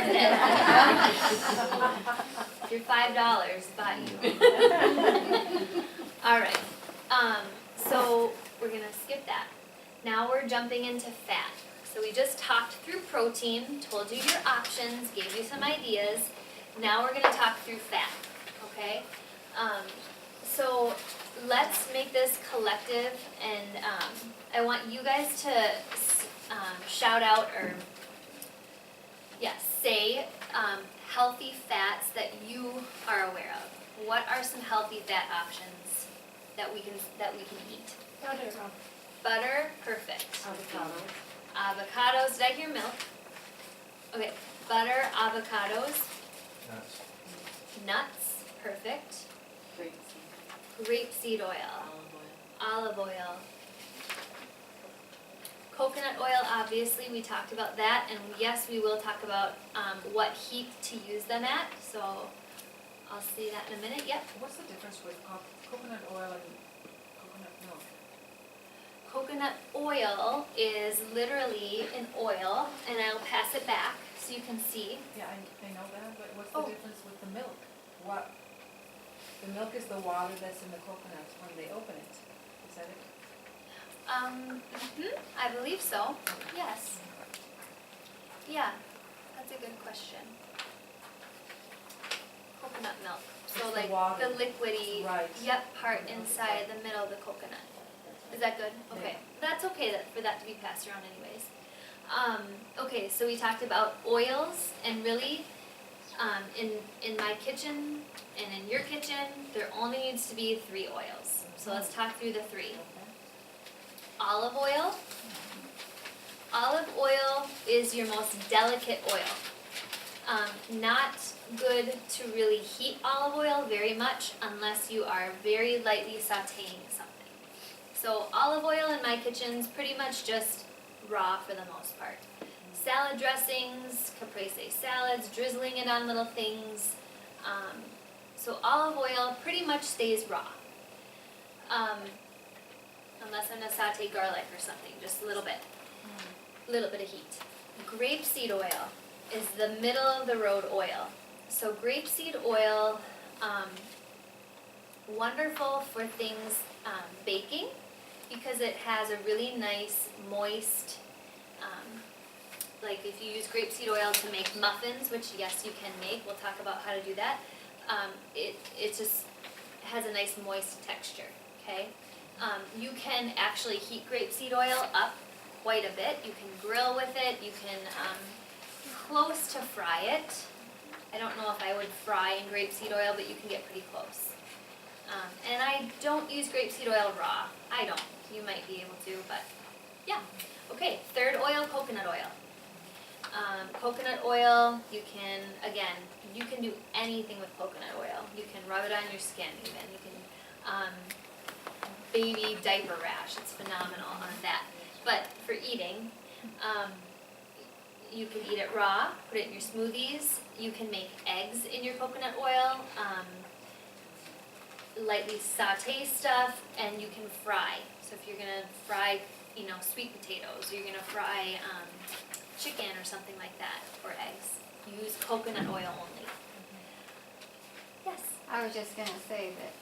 That's it. Your $5 bought you. All right, so we're gonna skip that. Now we're jumping into fat. So we just talked through protein, told you your options, gave you some ideas. Now we're gonna talk through fat, okay? So let's make this collective, and I want you guys to shout out or say healthy fats that you are aware of. What are some healthy fat options that we can eat? Butter, perfect. Avocados, did I hear milk? Okay, butter, avocados, Nuts. nuts, perfect. Grapeseed. Grapeseed oil, Olive oil. olive oil. Coconut oil, obviously, we talked about that, and yes, we will talk about what heat to use them at, so I'll say that in a minute, yep. What's the difference with coconut oil and coconut milk? Coconut oil is literally an oil, and I'll pass it back so you can see. Yeah, I know that, but what's Oh. the difference with the milk? What, the milk is the water that's in the coconuts when they open it, is that it? I believe so, yes. Yeah, that's a good question. Coconut milk, so It's the like water. the liquidy, Right. yep, part inside the middle of the coconut. Is that good? Okay, that's okay for that to be passed around anyways. Okay, so we talked about oils, and really, in my kitchen and in your kitchen, there only needs to be 3 oils. So let's talk through the 3. Olive oil. Olive oil is your most delicate oil. Not good to really heat olive oil very much unless you are very lightly sauteing something. So olive oil in my kitchen's pretty much just raw for the most part. Salad dressings, caprese salads, drizzling it on little things. So olive oil pretty much stays raw. Unless I'm gonna saute garlic or something, just a little bit of heat. Grapeseed oil is the middle of the road oil. So grapeseed oil, wonderful for things baking, because it has a really nice moist, like if you use grapeseed oil to make muffins, which yes you can make, we'll talk about how to do that, it just has a nice moist texture, okay? You can actually heat grapeseed oil up quite a bit. You can grill with it, you can close to fry it. I don't know if I would fry in grapeseed oil, but you can get pretty close. And I don't use grapeseed oil raw. I don't. You might be able to, but yeah. Okay, third oil, coconut oil. Coconut oil, you can, again, you can do anything with coconut oil. You can rub it on your skin even. You can, baby diaper rash, it's phenomenal on that. But for eating, you can eat it raw, put it in your smoothies. You can make eggs in your coconut oil, lightly saute stuff, and you can fry. So if you're gonna fry, sweet potatoes, or you're gonna fry chicken or something like that, or eggs, use coconut oil only. Yes? I was just gonna say that,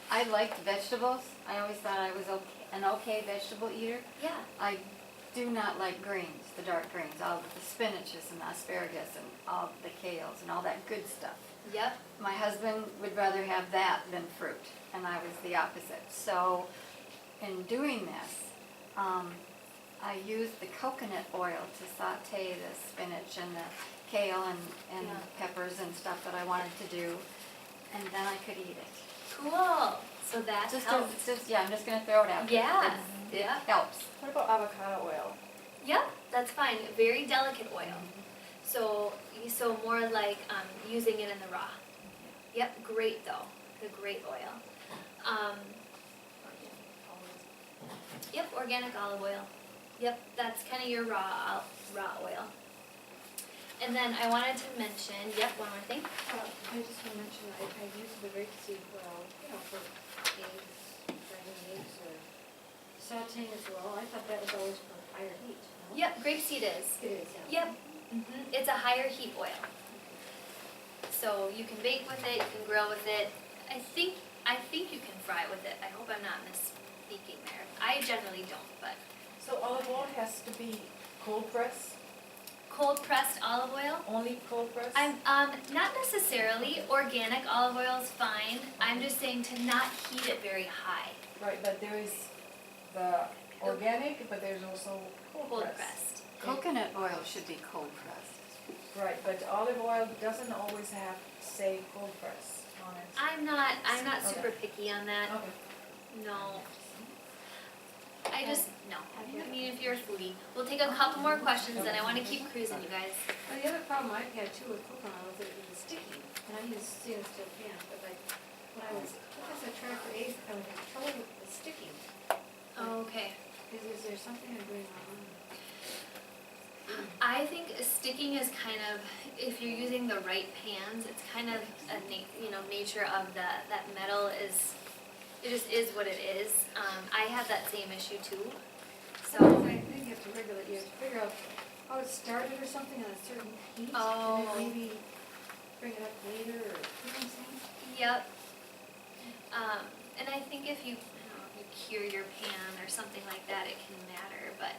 I liked vegetables. I always thought I was an okay vegetable eater. Yeah. I do not like greens, the dark greens, all the spinaches and asparagus and all the kales and all that good stuff. Yep. My husband would rather have that than fruit, and I was the opposite. So, in doing this, I used the coconut oil to saute the spinach and the kale and Yeah. peppers and stuff that I wanted to do, and then I could eat it. Cool. So that helps. I'm just gonna throw it out there. Yeah. It Yeah. helps. What about avocado oil? Yep, that's fine. Very delicate oil. So more like using it in the raw. Yep, great though. The great oil. Yep, organic olive oil. Yep, that's kind of your raw oil. And then I wanted to mention, one more thing. I just want to mention, I've used the rapeseed oil, for eggs, frying eggs, or sauteing as well. I thought that was always for higher heat, no? Yep, grapeseed is. It is, yeah. Yep, It's a higher heat oil. So you can bake with it, you can grill with it. I think you can fry with it. I hope I'm not misspeaking there. I generally don't, but So olive oil has to be cold pressed, cold pressed olive oil. only cold pressed? I'm not necessarily. Organic olive oil is fine. I'm just saying to not heat it very high. Right, but there is the organic, but there's also Cold cold pressed. pressed. Coconut oil should be cold pressed. Right, but olive oil doesn't always have, say, cold press on it. I'm not Okay. super picky on that. Okay. No. No. I mean, if you're a foodie. We'll take a couple more questions and I wanna keep cruising, you guys. Well, the other problem I've had too with coconut oil is that it was sticky, and I use stainless steel pan, but like, when I was, I tried for eggs, I would have trouble with the sticking. Okay. Is there something I'm doing wrong? I think sticking is kind of, if you're using the right pans, it's kind of a nature of that metal is, it just is what it is. I have that same issue too. So So, I think you have to regulate, you have to figure out how it started or something on a certain heat, Oh. and then maybe bring it up later, or, you know what I'm saying? yep. And I think if you, I don't know, if you cure your pan or something like that, it can matter, but.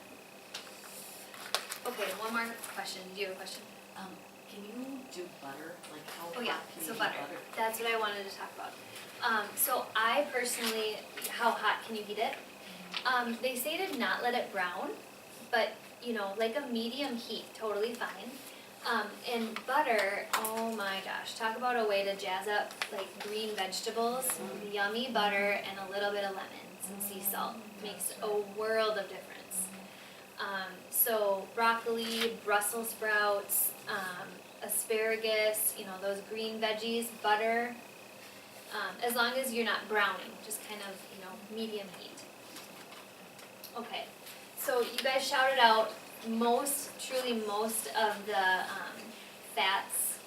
Okay, one more question. Do you have a question? Can you do butter? Like how Oh yeah, hot can you so do butter. That's what I wanted to talk about. So I personally, how hot can you heat it? They say to not let it brown, but like a medium heat, totally fine. And butter, oh my gosh, talk about a way to jazz up like green vegetables. Yummy butter and a little bit of lemon, some sea salt makes a world of difference. So broccoli, Brussels sprouts, asparagus, those green veggies, butter, as long as you're not browning, just kind of, medium heat. Okay, so you guys shouted out truly most of the fats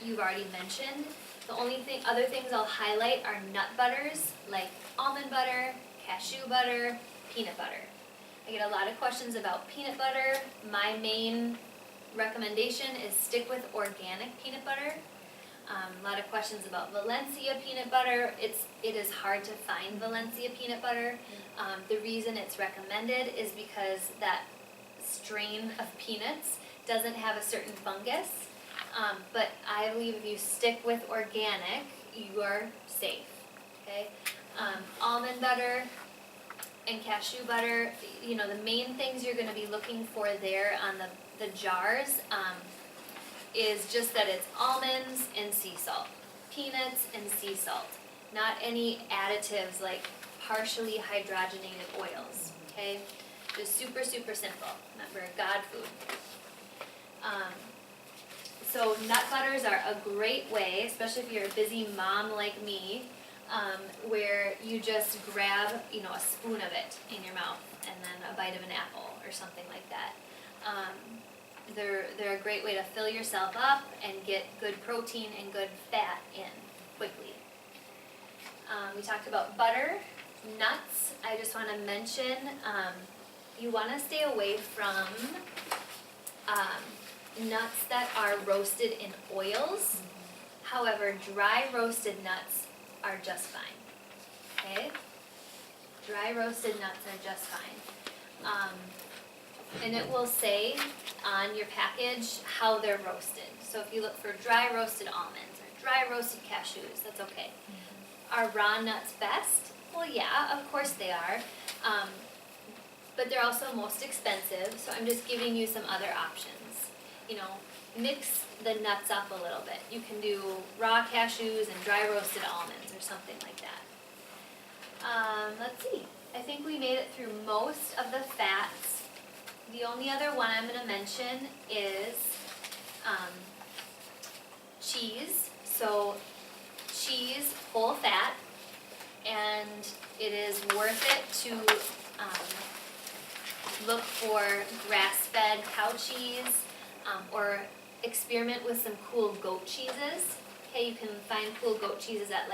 you've already mentioned. The only other things I'll highlight are nut butters, like almond butter, cashew butter, peanut butter. I get a lot of questions about peanut butter. My main recommendation is stick with organic peanut butter. A lot of questions about Valencia peanut butter. It is hard to find Valencia peanut butter. The reason it's recommended is because that strain of peanuts doesn't have a certain fungus. But I believe if you stick with organic, you are safe. Okay, almond butter and cashew butter, the main things you're gonna be looking for there on the jars, is just that it's almonds and sea salt, peanuts and sea salt, not any additives like partially hydrogenated oils, okay? Just super, super simple. Remember, God food. So nut butters are a great way, especially if you're a busy mom like me, where you just grab, a spoon of it in your mouth and then a bite of an apple or something like that. They're a great way to fill yourself up and get good protein and good fat in quickly. We talked about butter, nuts. I just want to mention, you want to stay away from nuts that are roasted in oils. However, dry roasted nuts are just fine, okay? Dry roasted nuts are just fine. And it will say on your package how they're roasted. So if you look for dry roasted almonds or dry roasted cashews, that's okay. Are raw nuts best? Well, yeah, of course they are. But they're also most expensive, so I'm just giving you some other options. Mix the nuts up a little bit. You can do raw cashews and dry roasted almonds or something like that. Let's see. I think we made it through most of the fats. The only other one I'm going to mention is cheese. So cheese, whole fat, and it is worth it to look for grass-fed cow cheese or experiment with some cool goat cheeses. Okay, you can find cool goat cheeses at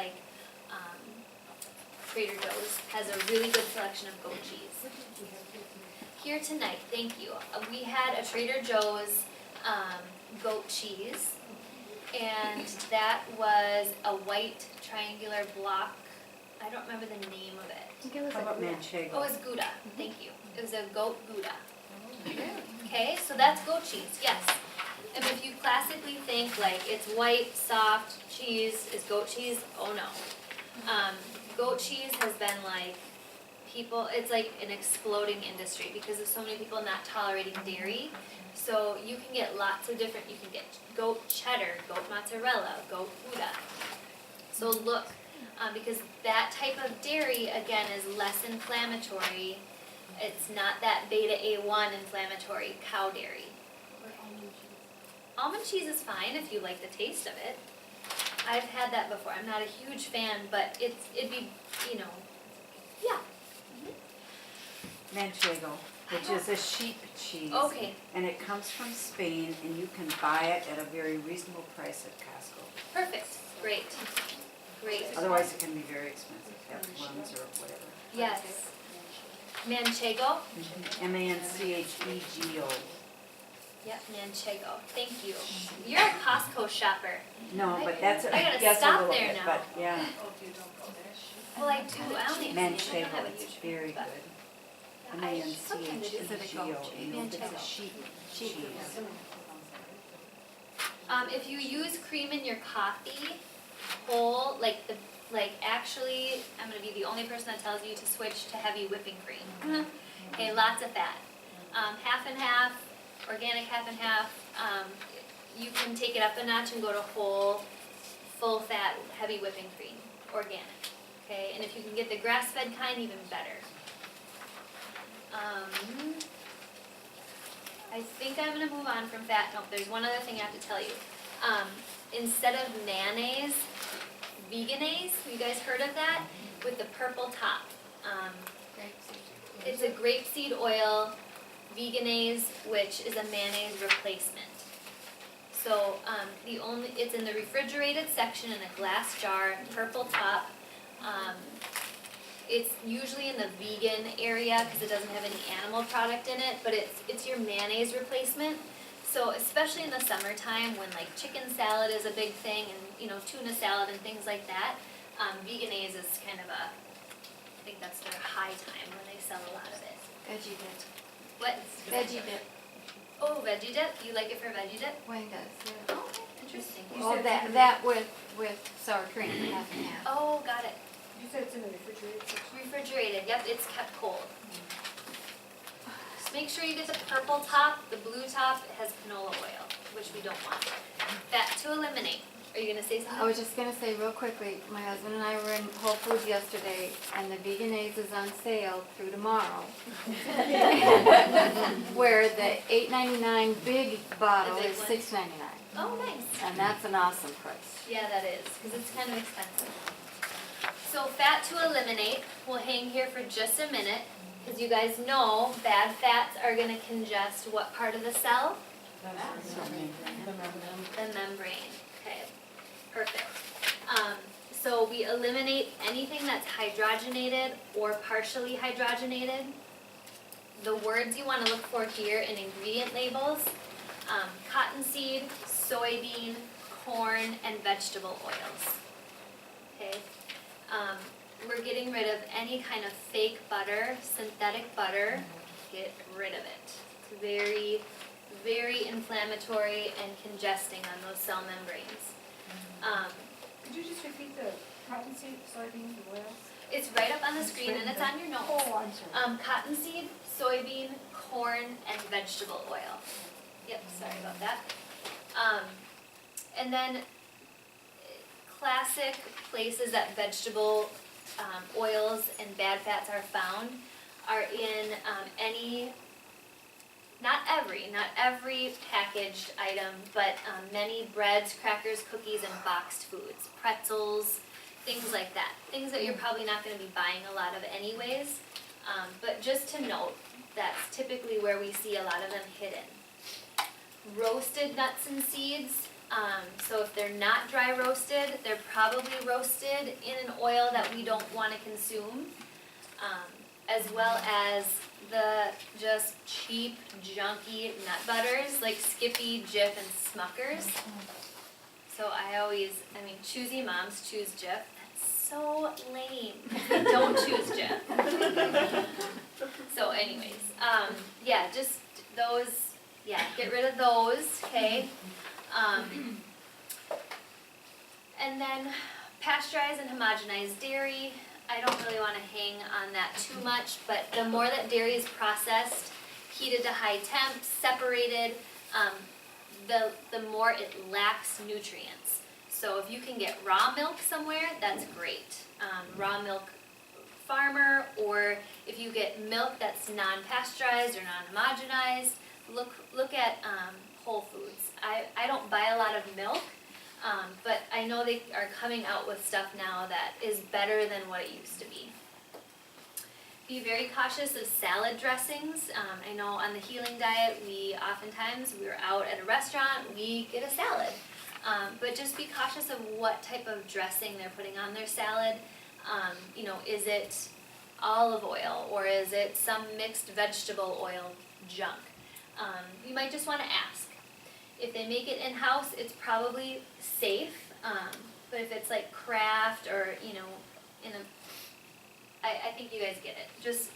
Trader Joe's. Has a really good selection of goat cheese. Here tonight, thank you. We had a Trader Joe's goat cheese. And that was a white triangular block. I don't remember the name of it. How about manchego? Oh, it's Gouda, thank you. It was a goat Gouda. Okay, so that's goat cheese, yes. And if you classically think like it's white, soft cheese is goat cheese, oh no. Goat cheese has been like, it's like an exploding industry because of so many people not tolerating dairy. So you can get lots of different, you can get goat cheddar, goat mozzarella, goat Gouda. So look, because that type of dairy, again, is less inflammatory. It's not that beta A1 inflammatory cow dairy. Almond cheese is fine if you like the taste of it. I've had that before. I'm not a huge fan, but it'd be, yeah. Manchego, which is a sheep cheese. Okay, And it comes from Spain, and you can buy it at a very reasonable price at Costco. perfect, great, great. Otherwise, it can be very expensive, at Plums or whatever. Yes. Manchego? Manchego. Yep, Manchego, thank you. You're a Costco shopper. No, but that's, I gotta yes, a stop little there bit, now. but yeah, Well, I do, I only, I don't manchego, have a it's huge, very but- good. sometimes it is a goat Manchego, cheese. you know, it's a Manchego. sheep Sheep. cheese. If you use cream in your coffee, whole, actually, I'm gonna be the only person that tells you to switch to heavy whipping cream. Okay, lots of fat. Half and half, organic half and half. You can take it up a notch and go to whole, full fat, heavy whipping cream, organic. Okay, and if you can get the grass-fed kind, even better. I think I'm gonna move on from fat. No, there's one other thing I have to tell you. Instead of mayonnaise, veganese, you guys heard of that? With the purple top. It's a grapeseed oil, veganese, which is a mayonnaise replacement. So, it's in the refrigerated section in a glass jar, purple top. It's usually in the vegan area because it doesn't have any animal product in it, but it's your mayonnaise replacement. So especially in the summertime when like chicken salad is a big thing and tuna salad and things like that, veganese is kind of I think that's their high time when they sell a lot of it. Veggie dip. What? Veggie dip. Oh, veggie dip? You like it for veggie dip? Wayne does, yeah. Oh, okay, interesting. Oh, that with sour cream, half and half. Oh, got it. You said it's in the refrigerator section. Refrigerated, yep, it's kept cold. Just make sure you get the purple top, the blue top has canola oil, which we don't want. Fat to eliminate. Are you gonna say I something? was just gonna say real quickly, my husband and I were in Whole Foods yesterday, and the veganese is on sale through tomorrow. Where the $8.99 big bottle The big is one? $6.99, Oh, nice. and that's an awesome price. Yeah, that is, because it's kind of expensive. So fat to eliminate, we'll hang here for just a minute, because you guys know bad fats are gonna congest what part of the cell? The membrane, okay, perfect. So we eliminate anything that's hydrogenated or partially hydrogenated. The words you wanna look for here in ingredient labels, cottonseed, soybean, corn, and vegetable oils, okay? We're getting rid of any kind of fake butter, synthetic butter, get rid of it. It's very, very inflammatory and congesting on those cell membranes. Could you just repeat the cottonseed, soybean, the oils? It's right up on the screen and it's on your notes. Oh, I'm sorry. Cottonseed, soybean, corn, and vegetable oil. Yep, sorry about that. And then classic places that vegetable oils and bad fats are found are in not every packaged item, but many breads, crackers, cookies, and boxed foods, pretzels, things like that. Things that you're probably not going to be buying a lot of anyways. But just to note, that's typically where we see a lot of them hidden. Roasted nuts and seeds. So if they're not dry roasted, they're probably roasted in an oil that we don't want to consume. as well as the just cheap, junky nut butters like Skippy, Jif, and Smuckers. So I mean, choosy moms choose Jif. That's so lame. They don't choose Jif. So anyways, yeah, just those, yeah, get rid of those, okay? And then pasteurized and homogenized dairy. I don't really want to hang on that too much, but the more that dairy is processed, heated to high temps, separated, the more it lacks nutrients. So if you can get raw milk somewhere, that's great. Raw milk farmer, or if you get milk that's non-pasteurized or non-homogenized, look at Whole Foods. I don't buy a lot of milk, but I know they are coming out with stuff now that is better than what it used to be. Be very cautious of salad dressings. I know on the healing diet, we're out at a restaurant, we get a salad. But just be cautious of what type of dressing they're putting on their salad. Is it olive oil or is it some mixed vegetable oil junk? You might just want to ask. If they make it in-house, it's probably safe, but if it's like Kraft or, I think you guys get it. Just,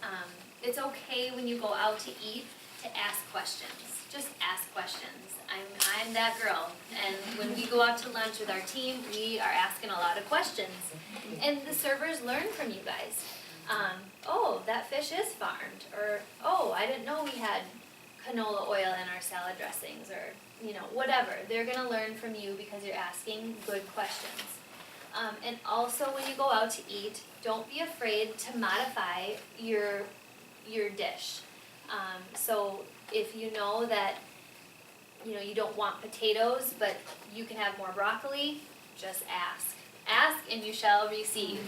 it's okay when you go out to eat to ask questions. Just ask questions. I'm that girl, and when we go out to lunch with our team, we are asking a lot of questions. And the servers learn from you guys. Oh, that fish is farmed, or, oh, I didn't know we had canola oil in our salad dressings, or whatever. They're gonna learn from you because you're asking good questions. And also when you go out to eat, don't be afraid to modify your dish. So if you know that you don't want potatoes, but you can have more broccoli, just ask. Ask and you shall receive.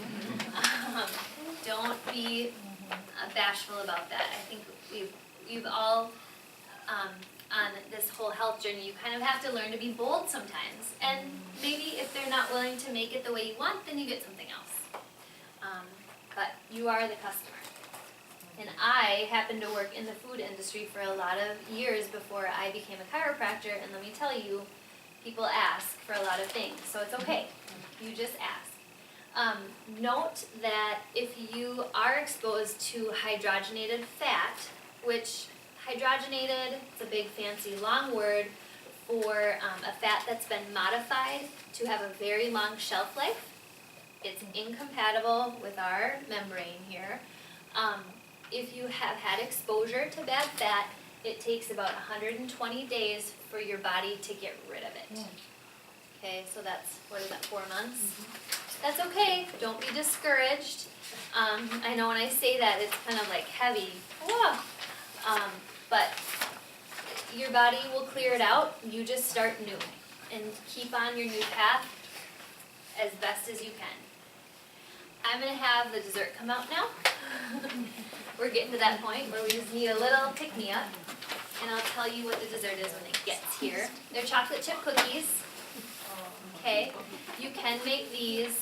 Don't be bashful about that. I think we've all on this whole health journey, you kind of have to learn to be bold sometimes. And maybe if they're not willing to make it the way you want, then you get something else. But you are the customer. And I happened to work in the food industry for a lot of years before I became a chiropractor, and let me tell you, people ask for a lot of things, so it's okay. You just ask. Note that if you are exposed to hydrogenated fat, which hydrogenated, it's a big fancy long word for a fat that's been modified to have a very long shelf life. It's incompatible with our membrane here. If you have had exposure to bad fat, it takes about 120 days for your body to get rid of it. Okay, so that's, 4 months? That's okay, don't be discouraged. I know when I say that, it's kind of like heavy. Whoa. But your body will clear it out, you just start new. And keep on your new path as best as you can. I'm gonna have the dessert come out now. We're getting to that point where we just need a little pick-me-up. And I'll tell you what the dessert is when it gets here. They're chocolate chip cookies. Okay, you can make these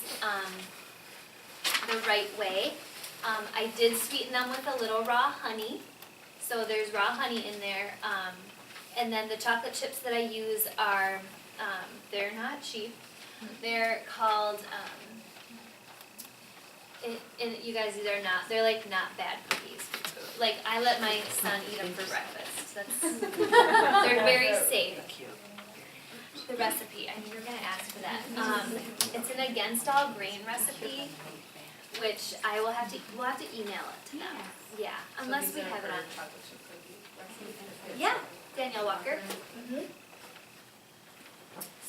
the right way. I did sweeten them with a little raw honey. So there's raw honey in there. And then the chocolate chips that I use are, they're not cheap. They're called, and you guys, they're like not bad cookies. Like I let my son eat them for breakfast. They're very safe. The recipe, I knew you were gonna ask for that. It's an against all grain recipe, which we'll have to email it to them. Yeah, unless we have it on. Yeah, Danielle Walker.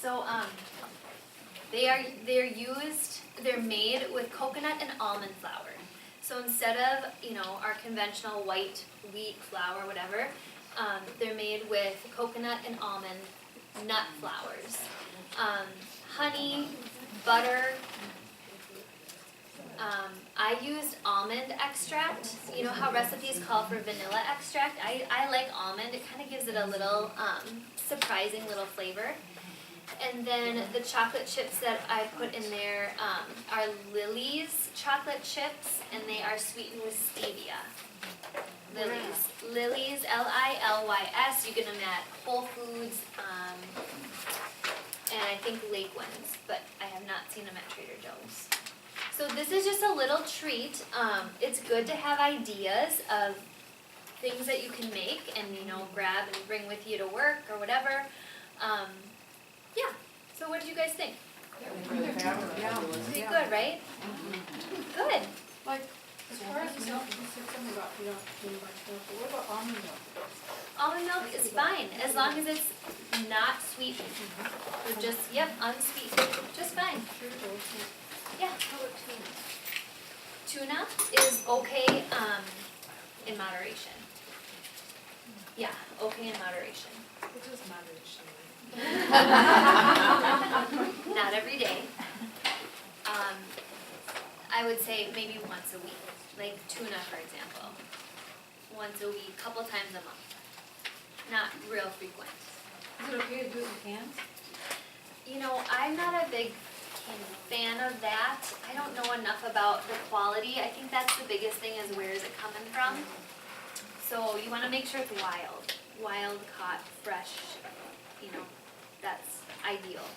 So they're made with coconut and almond flour. So instead of our conventional white wheat flour, whatever, they're made with coconut and almond nut flours, honey, butter. I used almond extract. You know how recipes call for vanilla extract? I like almond. It kind of gives it a little surprising little flavor. And then the chocolate chips that I put in there are Lily's chocolate chips, and they are sweetened with stevia. Lily's, Lilys. You get them at Whole Foods, and I think Lakeland's, but I have not seen them at Trader Joe's. So this is just a little treat. It's good to have ideas of things that you can make and, grab and bring with you to work or whatever. Yeah, so what did you guys think? Really fabulous. Yeah. Pretty good, right? Good. Like, as far as milk, you said something about you don't do much milk, but what about almond milk? Almond milk is fine, as long as it's not sweetened. So just, unsweetened, just fine. Yeah. How about tuna? Tuna is okay, in moderation. Yeah, okay in moderation. What does moderation mean? Not every day. I would say maybe once a week, like tuna, for example. Once a week, couple times a month. Not real frequent. Is it okay to do it in cans? I'm not a big fan of that. I don't know enough about the quality. I think that's the biggest thing is where is it coming from. So you want to make sure it's wild caught, fresh, that's ideal.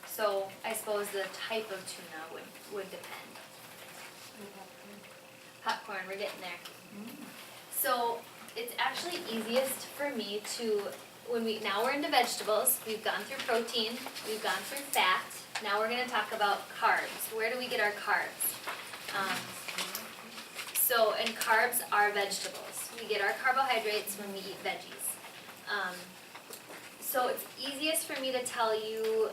So I suppose the type of tuna would depend. Popcorn, we're getting there. So it's actually easiest for me to, now we're into vegetables, we've gone through protein, we've gone through fat, now we're gonna talk about carbs. Where do we get our carbs? And carbs are vegetables. We get our carbohydrates when we eat veggies. So it's easiest for me to tell you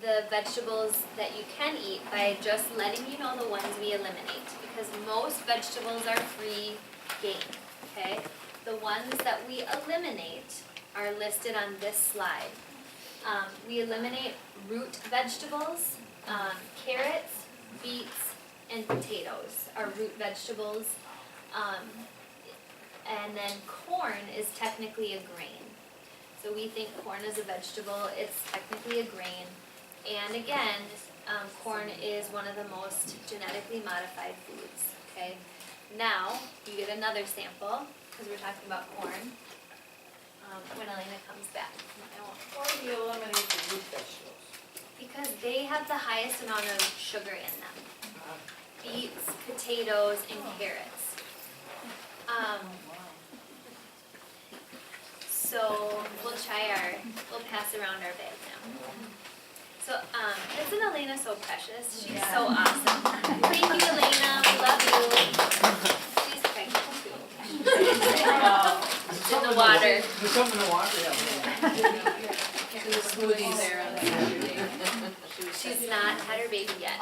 the vegetables that you can eat by just letting you know the ones we eliminate, because most vegetables are free game, okay? The ones that we eliminate are listed on this slide. We eliminate root vegetables, carrots, beets, and potatoes are root vegetables. And then corn is technically a grain. So we think corn is a vegetable, it's technically a grain. And again, corn is one of the most genetically modified foods, okay? Now, you get another sample, because we're talking about corn, when Elena comes back. Why do you eliminate the root vegetables? Because they have the highest amount of sugar in them. Beets, potatoes, and carrots. So we'll pass around our bag now. So, isn't Elena so precious? She's so awesome. Thank you, Elena, we love you. She's pregnant too. It's in the water. There's something in the water, yeah. Smoothies there on Saturday. She's not had her baby yet.